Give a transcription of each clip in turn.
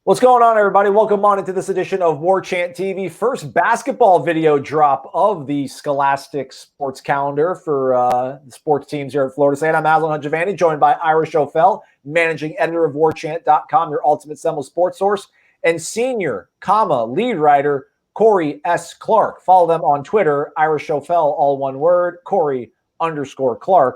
What's going on, everybody? Welcome on into this edition of Warchant TV. First basketball video drop of the Scholastic Sports Calendar for the sports teams here at Florida State. I'm Aslan Hajavani, joined by Ira Schofel, managing editor of Warchant.com, your ultimate Seminoles sports source, and senior, lead writer, Corey S. Clark. Follow them on Twitter, Ira Schofel, all one word, Corey_Clark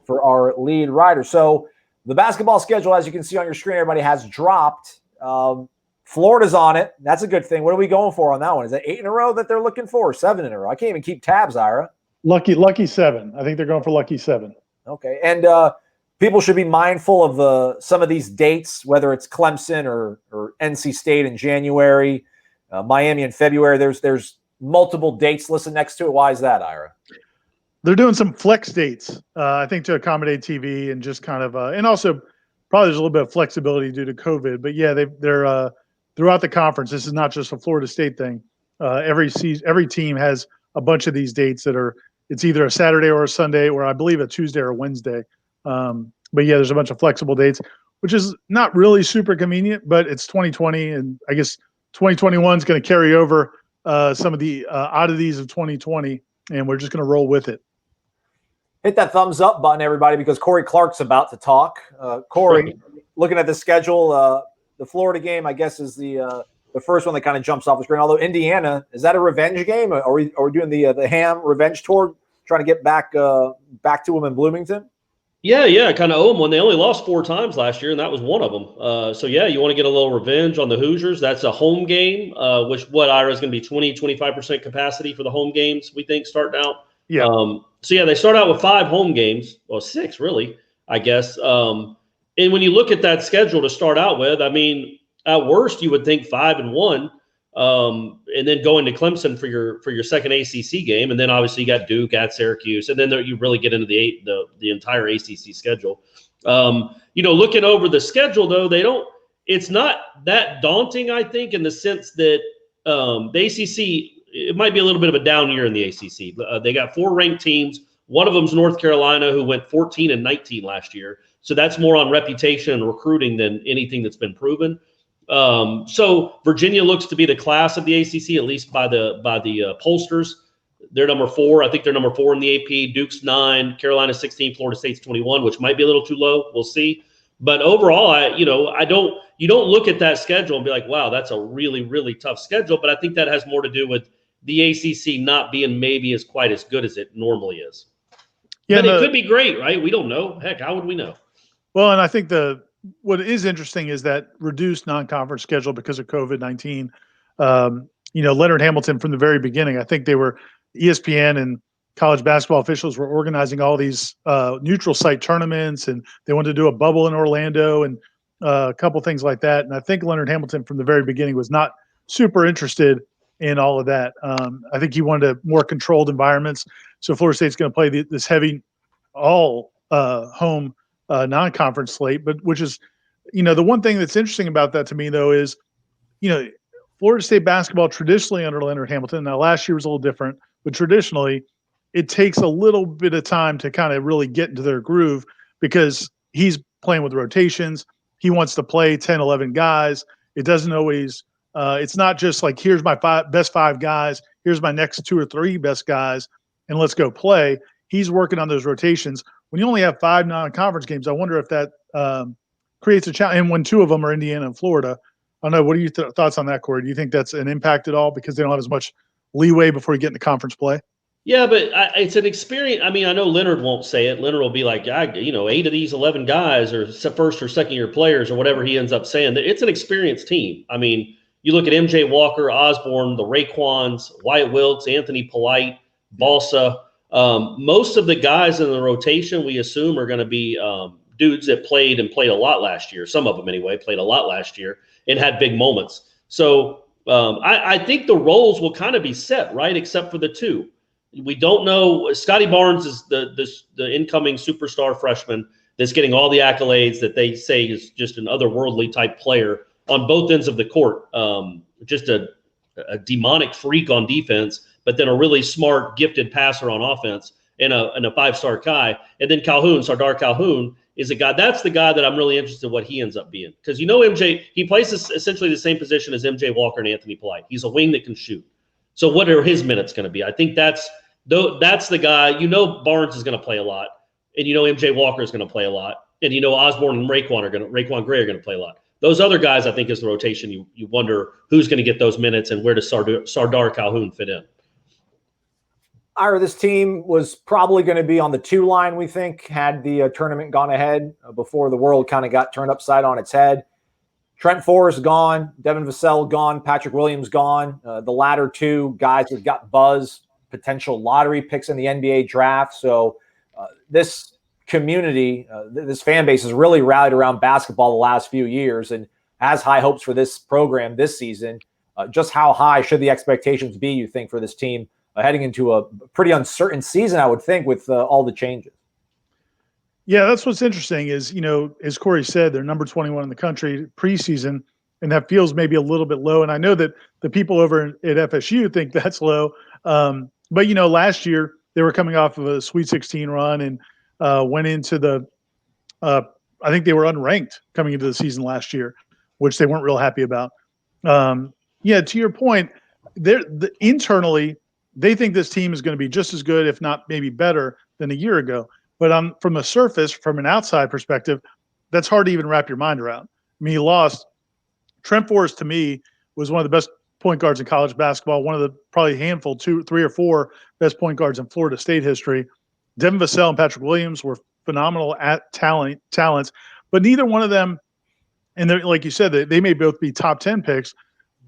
for our lead writer. So the basketball schedule, as you can see on your screen, everybody has dropped. Florida's on it. That's a good thing. What are we going for on that one? Is that 8 in a row that they're looking for, or 7 in a row? I can't even keep tabs, Ira. Lucky 7. I think they're going for lucky 7. Okay. And people should be mindful of some of these dates, whether it's Clemson or NC State in January, Miami in February. There's multiple dates listed next to it. Why is that, Ira? They're doing some flex dates, I think, to accommodate TV and just kind of and also probably there's a little bit of flexibility due to COVID. But yeah, they're throughout the conference. This is not just a Florida State thing. Every team has a bunch of these dates that it's either a Saturday or a Sunday, or I believe a Tuesday or a Wednesday. But yeah, there's a bunch of flexible dates, which is not really super convenient, but it's 2020, and I guess 2021 is going to carry over some of the oddities of 2020, and we're just going to roll with it. Hit that thumbs up button, everybody, because Corey Clark's about to talk. Corey, looking at the schedule, the Florida game, I guess, is the first one that kind of jumps off the screen. Although Indiana, is that a revenge game? Are we doing the Ham revenge tour, trying to get back to them in Bloomington? Yeah, kind of owe them one. They only lost 4 times last year, and that was one of them. So, yeah, you want to get a little revenge on the Hoosiers. That's a home game, which Ira is going to be 20-25% capacity for the home games, we think, starting out. Yeah. So, yeah, they start out with 5 home games. Well, 6, really, I guess. And when you look at that schedule to start out with, I mean, at worst, you would think 5-1, and then going to Clemson for your second ACC game, and then obviously you got Duke at Syracuse, and then you really get into the entire ACC schedule. Looking over the schedule though, it's not that daunting, I think, in the sense that the ACC, it might be a little bit of a down year in the ACC. They got 4 ranked teams. One of them is North Carolina, who went 14-19 last year. So that's more on reputation and recruiting than anything that's been proven. So Virginia looks to be the class of the ACC, at least by the pollsters. They're number 4. I think they're number 4 in the AP. Duke's 9, Carolina 16, Florida State's 21, which might be a little too low. We'll see. But overall, you don't look at that schedule and be like, wow, that's a really, really tough schedule. But I think that has more to do with the ACC not being maybe quite as good as it normally is. Yeah, but it could be great, right? We don't know. Heck, how would we know? Well, and I think what is interesting is that reduced non-conference schedule because of COVID-19. Leonard Hamilton from the very beginning, I think ESPN and college basketball officials were organizing all these neutral site tournaments, and they wanted to do a bubble in Orlando and a couple things like that. And I think Leonard Hamilton from the very beginning was not super interested in all of that. I think he wanted more controlled environments. So Florida State's going to play this heavy all home non-conference slate, but which is, the one thing that's interesting about that to me though is, Florida State basketball traditionally under Leonard Hamilton. Now last year was a little different, but traditionally it takes a little bit of time to kind of really get into their groove because he's playing with rotations. He wants to play 10, 11 guys. It doesn't always, it's not just like, here's my best 5 guys. Here's my next 2 or 3 best guys, and let's go play. He's working on those rotations. When you only have 5 non-conference games, I wonder if that creates a challenge. And when 2 of them are Indiana and Florida, I don't know. What are your thoughts on that, Corey? Do you think that's an impact at all because they don't have as much leeway before you get into conference play? Yeah, but it's an experience. I mean, I know Leonard won't say it. Leonard will be like, 8 of these 11 guys are first or second year players or whatever he ends up saying. It's an experienced team. I mean, you look at MJ Walker, Osborne, the Raekwons, Wyatt Wilkes, Anthony Polite, Balsa. Most of the guys in the rotation, we assume, are going to be dudes that played a lot last year. Some of them, anyway, played a lot last year and had big moments. So I think the roles will kind of be set, right, except for the 2. We don't know. Scotty Barnes is the incoming superstar freshman that's getting all the accolades that they say is just an otherworldly type player on both ends of the court. Just a demonic freak on defense, but then a really smart, gifted passer on offense. and a 5-star guy. And then Calhoun, Sardaar Calhoun, is a guy. That's the guy that I'm really interested in what he ends up being. Because MJ, he plays essentially the same position as MJ Walker and Anthony Polite. He's a wing that can shoot. So what are his minutes going to be? I think that's the guy. Barnes is going to play a lot, and MJ Walker is going to play a lot, and Osborne and Raekwon Gray are going to play a lot. Those other guys, I think, is the rotation. You wonder who's going to get those minutes and where does Sardaar Calhoun fit in. Ira, this team was probably going to be on the 2 line, we think, had the tournament gone ahead before the world kind of got turned upside on its head. Trent Force gone, Devin Vassell gone, Patrick Williams gone. The latter 2 guys have got buzz, potential lottery picks in the NBA draft. So this community, this fan base has really rallied around basketball the last few years and has high hopes for this program this season. Just how high should the expectations be, you think, for this team heading into a pretty uncertain season, I would think, with all the changes? Yeah, that's what's interesting is, as Corey said, they're number 21 in the country preseason, and that feels maybe a little bit low. And I know that the people over at FSU think that's low. But, last year they were coming off of a Sweet 16 run and went into I think they were unranked coming into the season last year, which they weren't real happy about. Yeah, to your point, internally, they think this team is going to be just as good, if not maybe better, than a year ago. But from a surface, from an outside perspective, that's hard to even wrap your mind around. I mean, he lost. Trent Force, to me, was one of the best point guards in college basketball, one of the probably handful, 2, 3, or 4 best point guards in Florida State history. Devin Vassell and Patrick Williams were phenomenal at talents, but neither one of them, and like you said, they may both be top 10 picks.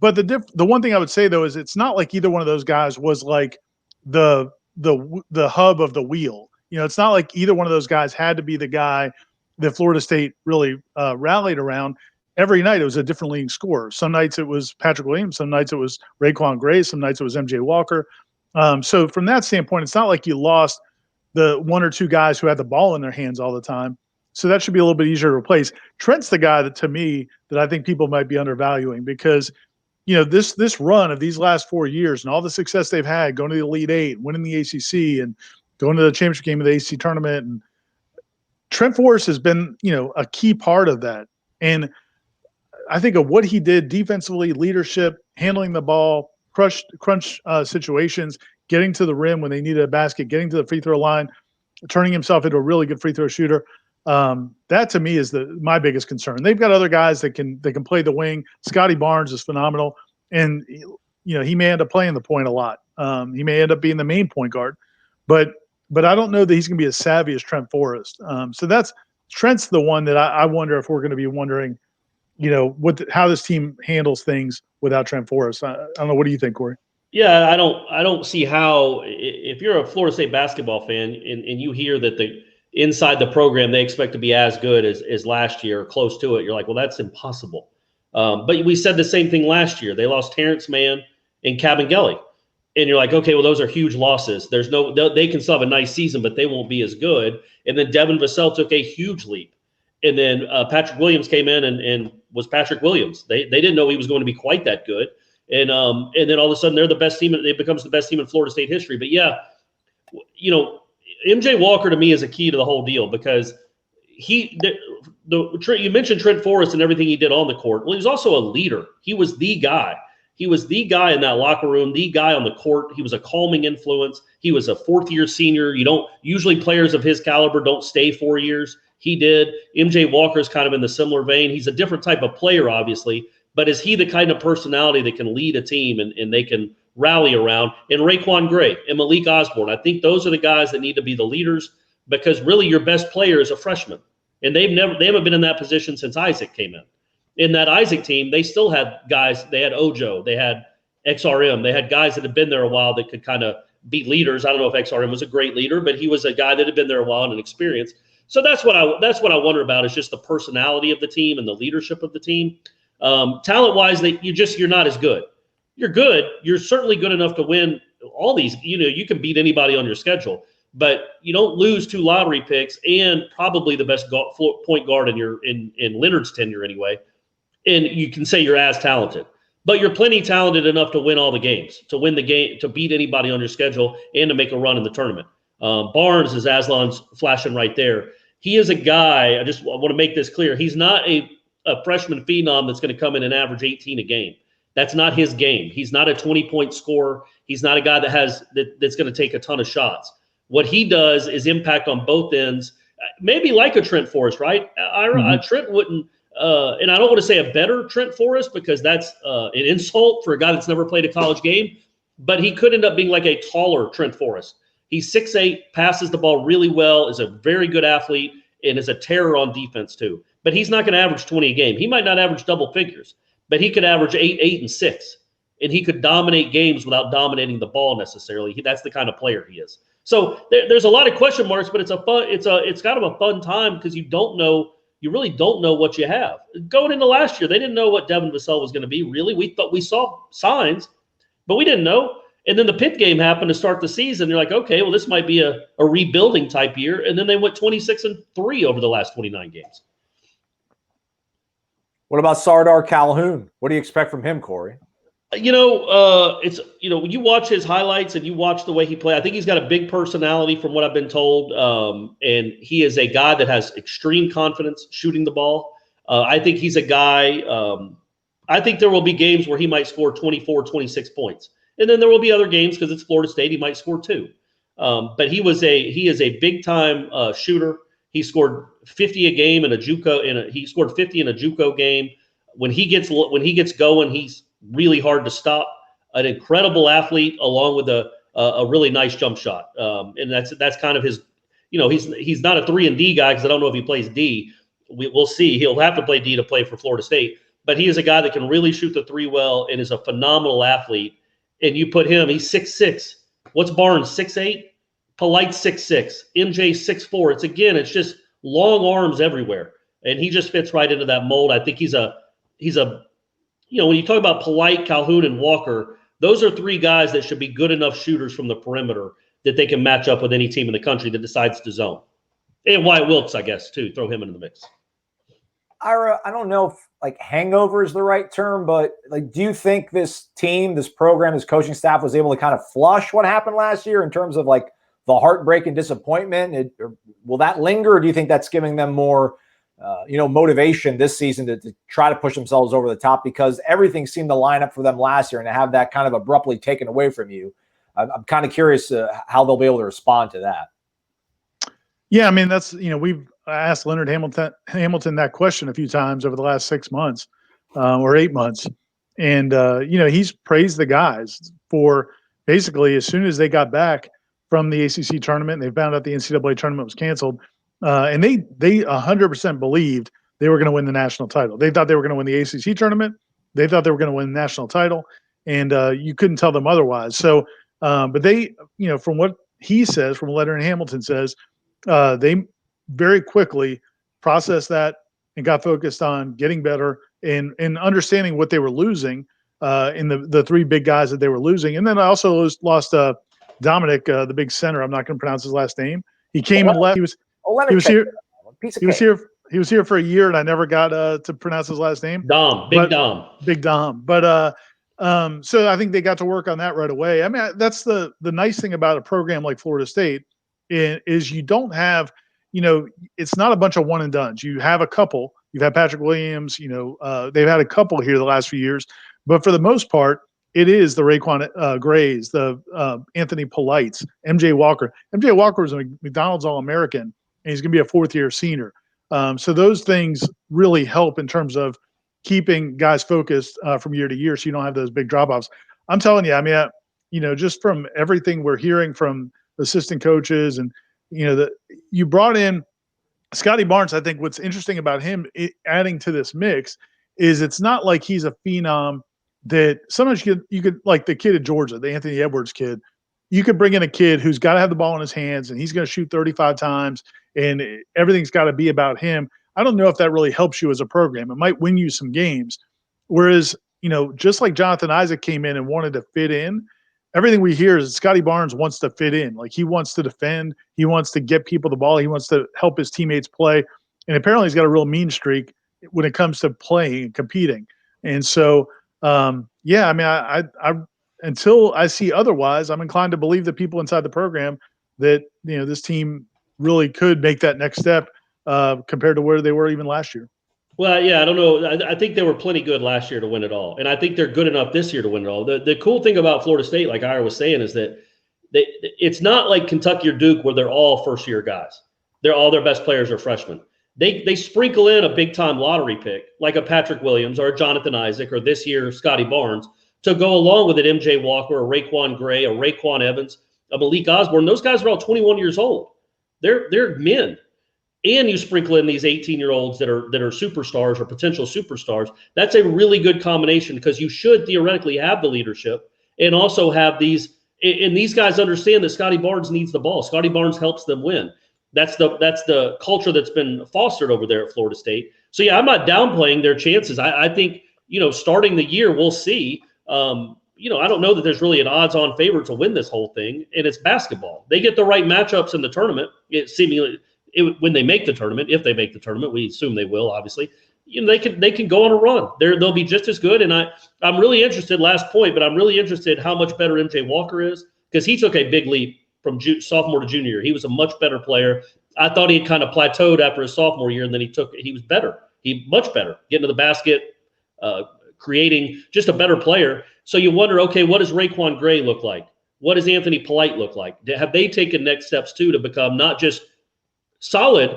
But the one thing I would say, though, is it's not like either one of those guys was like the hub of the wheel. It's not like either one of those guys had to be the guy that Florida State really rallied around. Every night it was a different leading scorer. Some nights it was Patrick Williams. Some nights it was Raekwon Gray. Some nights it was MJ Walker. So from that standpoint, it's not like you lost the 1 or 2 guys who had the ball in their hands all the time. So that should be a little bit easier to replace. Trent's the guy that, to me, that I think people might be undervaluing because – this run of these last 4 years and all the success they've had, going to the Elite Eight, winning the ACC, and going to the championship game of the ACC tournament, and Trent Force has been, a key part of that. And I think of what he did defensively, leadership, handling the ball, crunch situations, getting to the rim when they needed a basket, getting to the free throw line, turning himself into a really good free throw shooter. That to me is my biggest concern. They've got other guys that can play the wing. Scotty Barnes is phenomenal, and he may end up playing the point a lot. He may end up being the main point guard, but I don't know that he's going to be as savvy as Trent Forrest. So Trent's the one that I wonder if we're going to be wondering, how this team handles things without Trent Forrest. I don't know. What do you think, Corey? Yeah, I don't see how, if you're a Florida State basketball fan and you hear that inside the program they expect to be as good as last year or close to it, you're like, well, that's impossible. But we said the same thing last year. They lost Terrence Mann and Cabangeli. And you're like, okay, well, those are huge losses. They can still have a nice season, but they won't be as good. And then Devin Vassell took a huge leap. And then Patrick Williams came in and was Patrick Williams. They didn't know he was going to be quite that good. And then all of a sudden they're the best team. It becomes the best team in Florida State history. But yeah, MJ Walker to me is a key to the whole deal because you mentioned Trent Forrest and everything he did on the court. Well, he was also a leader. He was the guy. He was the guy in that locker room, the guy on the court. He was a calming influence. He was a 4th-year senior. Usually players of his caliber don't stay 4 years. He did. MJ Walker is kind of in the similar vein. He's a different type of player, obviously, but is he the kind of personality that can lead a team and they can rally around? And Raekwon Gray and Malik Osborne, I think those are the guys that need to be the leaders because really your best player is a freshman. And they haven't been in that position since Isaac came in. In that Isaac team, they still had guys. They had Ojo, they had XRM, they had guys that had been there a while that could kind of be leaders. I don't know if XRM was a great leader, but he was a guy that had been there a while and an experience. So that's what I wonder about is just the personality of the team and the leadership of the team. Talent-wise, you're not as good. You're good. You're certainly good enough to win all these. You can beat anybody on your schedule, but you don't lose 2 lottery picks and probably the best point guard in Leonard's tenure anyway. And you can say you're as talented, but you're plenty talented enough to win all the games, to win the game, to beat anybody on your schedule, and to make a run in the tournament. Barnes is Aslan's flashing right there. He is a guy, I want to make this clear. He's not a freshman phenom that's going to come in and average 18 a game. That's not his game. He's not a 20-point scorer. He's not a guy that's going to take a ton of shots. What he does is impact on both ends, maybe like a Trent Force, right? Trent wouldn't, and I don't want to say a better Trent Force because that's an insult for a guy that's never played a college game, but he could end up being like a taller Trent Force. He's 6'8", passes the ball really well, is a very good athlete, and is a terror on defense too. But he's not going to average 20 a game. He might not average double figures, but he could average 8, and 6. And he could dominate games without dominating the ball necessarily. That's the kind of player he is. So there's a lot of question marks, but it's kind of a fun time because you really don't know what you have. Going into last year, they didn't know what Devin Vassell was going to be. Really, we saw signs, but we didn't know. And then the Pitt game happened to start the season. You're like, okay, well, this might be a rebuilding type year. And then they went 26-3 over the last 29 games. What about Sardaar Calhoun? What do you expect from him, Corey? When you watch his highlights and you watch the way he plays, I think he's got a big personality from what I've been told. And he is a guy that has extreme confidence shooting the ball. I think he's a guy, I think there will be games where he might score 24, 26 points. And then there will be other games because it's Florida State. He might score 2. But he is a big time shooter. He scored 50 a game in a JuCo. He scored 50 in a JuCo game. When he gets going, he's really hard to stop. An incredible athlete, along with a really nice jump shot. And that's kind of his. He's not a 3-and-D guy because I don't know if he plays D. We'll see. He'll have to play D to play for Florida State. But he is a guy that can really shoot the 3 well and is a phenomenal athlete. And you put him, he's 6'6". What's Barnes, 6'8"? Polite 6'6". MJ 6'4". It's just long arms everywhere. And he just fits right into that mold. I think he's a when you talk about Polite, Calhoun, and Walker, those are 3 guys that should be good enough shooters from the perimeter that they can match up with any team in the country that decides to zone. And Wyatt Wilkes, I guess, too. Throw him into the mix. Ira, I don't know if hangover is the right term, but do you think this team, this program, this coaching staff was able to kind of flush what happened last year in terms of the heartbreak and disappointment? Will that linger, or do you think that's giving them more, motivation this season to try to push themselves over the top because everything seemed to line up for them last year, and to have that kind of abruptly taken away from you? I'm kind of curious how they'll be able to respond to that. Yeah, I mean, that's, we've asked Leonard Hamilton that question a few times over the last 6 months or 8 months. And, he's praised the guys for basically as soon as they got back from the ACC tournament, they found out the NCAA tournament was canceled. And they 100% believed they were going to win the national title. They thought they were going to win the ACC tournament. They thought they were going to win the national title. And you couldn't tell them otherwise. So, but they, from what he says, from what Leonard Hamilton says, they very quickly processed that and got focused on getting better and understanding what they were losing in the 3 big guys that they were losing. And then I also lost Dominic, the big center. I'm not going to pronounce his last name. He came and left. He was here for a year, and I never got to pronounce his last name. Big Dom. But so I think they got to work on that right away. I mean, that's the nice thing about a program like Florida State is you don't have, it's not a bunch of one and dones. You have a couple. You've had Patrick Williams. They've had a couple here the last few years, but for the most part, it is the Raekwon Grays, the Anthony Polites, MJ Walker. MJ Walker was a McDonald's All-American, and he's going to be a 4th-year senior. So those things really help in terms of keeping guys focused from year to year, so you don't have those big drop-offs. I'm telling you, I mean, just from everything we're hearing from assistant coaches, and that you brought in Scotty Barnes. I think what's interesting about him adding to this mix is it's not like he's a phenom that sometimes you could like the kid at Georgia, the Anthony Edwards kid. You could bring in a kid who's got to have the ball in his hands, and he's going to shoot 35 times, and everything's got to be about him. I don't know if that really helps you as a program. It might win you some games. Whereas, just like Jonathan Isaac came in and wanted to fit in, everything we hear is Scotty Barnes wants to fit in. Like, he wants to defend. He wants to get people the ball. He wants to help his teammates play. And apparently he's got a real mean streak when it comes to playing and competing. And so, yeah, I mean, I until I see otherwise, I'm inclined to believe the people inside the program that, this team really could make that next step compared to where they were even last year. Well, yeah, I don't know. I think they were plenty good last year to win it all, and I think they're good enough this year to win it all. The cool thing about Florida State, like Ira was saying, is that it's not like Kentucky or Duke where they're all first-year guys. All their best players are freshmen. They sprinkle in a big-time lottery pick, like a Patrick Williams or a Jonathan Isaac or this year Scotty Barnes, to go along with it, MJ Walker, or Raekwon Gray, or Raekwon Evans, a Malik Osborne. Those guys are all 21 years old. They're men. And you sprinkle in these 18-year-olds that are superstars or potential superstars. That's a really good combination because you should theoretically have the leadership and also have these. And these guys understand that Scotty Barnes needs the ball. Scotty Barnes helps them win. That's the culture that's been fostered over there at Florida State. So yeah, I'm not downplaying their chances. I think starting the year we'll see. I don't know that there's really an odds-on favorite to win this whole thing, and it's basketball. They get the right matchups in the tournament. When they make the tournament, if they make the tournament, we assume they will, obviously, they can go on a run. They'll be just as good. And I'm really interested, last point, but I'm really interested how much better MJ Walker is, because he took a big leap from sophomore to junior year. He was a much better player. I thought he had kind of plateaued after his sophomore year, and then he was better. Much better, getting to the basket, creating, just a better player. So you wonder, okay, what does Raekwon Gray look like? What does Anthony Polite look like? Have they taken next steps too to become not just solid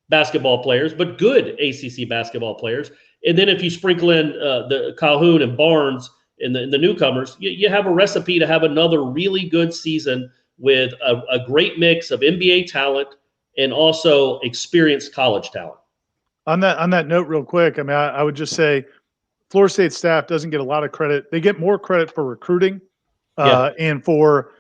basketball players, but good ACC basketball players? And then if you sprinkle in the Calhoun and Barnes and the newcomers, you have a recipe to have another really good season with a great mix of NBA talent and also experienced college talent. On that note, real quick, I would just say Florida State staff doesn't get a lot of credit. They get more credit for recruiting and for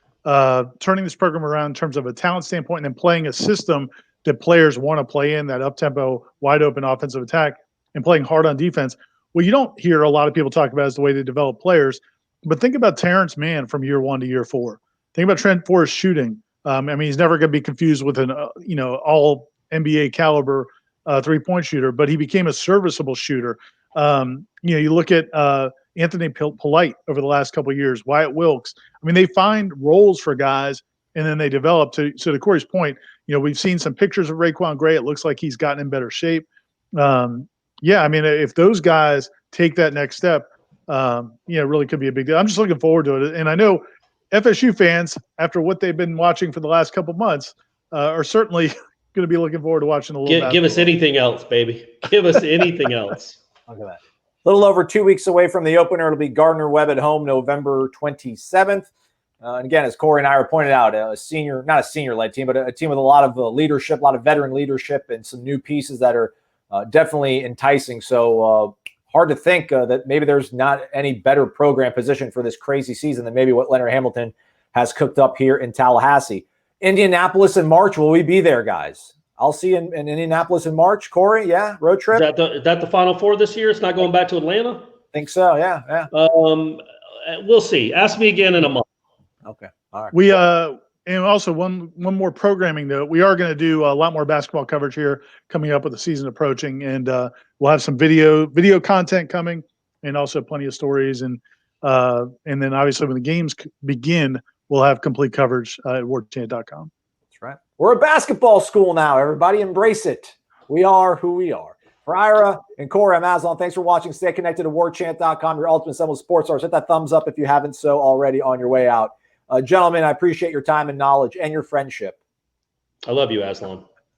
turning this program around in terms of a talent standpoint and then playing a system that players want to play in, that up-tempo, wide-open offensive attack, and playing hard on defense. What you don't hear a lot of people talk about is the way they develop players. But think about Terrence Mann from year 1 to year 4. Think about Trent Force shooting. He's never going to be confused with an all NBA caliber three-point shooter, but he became a serviceable shooter. You look at Anthony Polite over the last couple of years, Wyatt Wilkes. They find roles for guys, and then they develop. So to Corey's point, we've seen some pictures of Raekwon Gray. It looks like he's gotten in better shape. If those guys take that next step, it really could be a big deal. I'm just looking forward to it. And I know FSU fans, after what they've been watching for the last couple of months, are certainly going to be looking forward to watching a little. Give us anything else, baby. Give us anything else. Look at that. A little over 2 weeks away from the opener. It'll be Gardner-Webb at home, November 27th. And again, as Corey and Ira pointed out, not a senior-led team, but a team with a lot of leadership, a lot of veteran leadership, and some new pieces that are definitely enticing. So hard to think that maybe there's not any better program position for this crazy season than maybe what Leonard Hamilton has cooked up here in Tallahassee. Indianapolis in March. Will we be there, guys? I'll see you in Indianapolis in March. Corey, yeah, road trip. Is that the Final Four this year? It's not going back to Atlanta? Think so, yeah. We'll see. Ask me again in a month. Okay, all right. We and also one more programming though. We are going to do a lot more basketball coverage here coming up with the season approaching, and we'll have some video content coming, and also plenty of stories, and then obviously when the games begin, we'll have complete coverage at warchant.com. That's right. We're a basketball school now. Everybody embrace it. We are who we are. For Ira and Corey, I'm Aslan. Thanks for watching. Stay connected to warchant.com, your ultimate Seminoles sports source. Hit that thumbs up if you haven't so already on your way out. Gentlemen, I appreciate your time and knowledge and your friendship. I love you, Aslan.